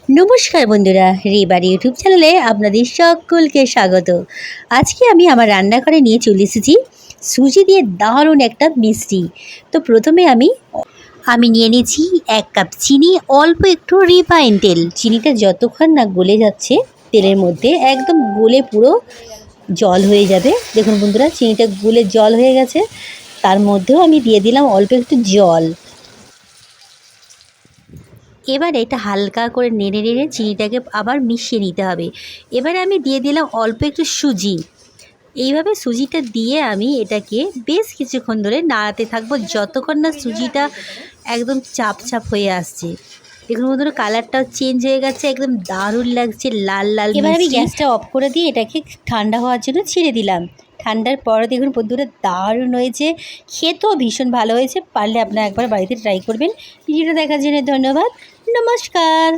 নমস্কার বন্ধুরা, রেবার ইউটিউব চ্যানেলে আপনাদের সকলকে স্বাগত। আজকে আমি আমার রান্নাঘরে নিয়ে চলে এসেছি সুজি দিয়ে দারুণ একটা মিষ্টি। তো প্রথমে আমি নিয়ে নিয়েছি 1 কাপ চিনি, অল্প একটু রিফাইন তেল। চিনিটা যতক্ষণ না গলে যাচ্ছে তেলের মধ্যে, একদম গলে পুরো জল হয়ে যাবে। দেখুন বন্ধুরা, চিনিটা গলে জল হয়ে গেছে। তার মধ্যেও আমি দিয়ে দিলাম অল্প একটু জল। এবার এটা হালকা করে নেড়ে নেড়ে চিনিটাকে আবার মিশিয়ে নিতে হবে। এবারে আমি দিয়ে দিলাম অল্প একটু সুজি। এইভাবে সুজিটা দিয়ে আমি এটাকে বেশ কিছুক্ষণ ধরে নাড়াতে থাকবো, যতক্ষণ না সুজিটা একদম চাপ চাপ হয়ে আসছে। দেখুন বন্ধুরা, কালারটাও চেঞ্জ হয়ে গেছে, একদম দারুণ লাগছে, লাল লাল। এবার আমি গ্যাসটা অফ করে দিয়ে এটাকে ঠান্ডা হওয়ার জন্য ছেড়ে দিলাম। ঠান্ডার পরে দেখুন বন্ধুরা, দারুণ হয়েছে, খেতেও ভীষণ ভালো হয়েছে। পারলে আপনারা একবার বাড়িতে ট্রাই করবেন। ভিডিওটা দেখার জন্য ধন্যবাদ। নমস্কার।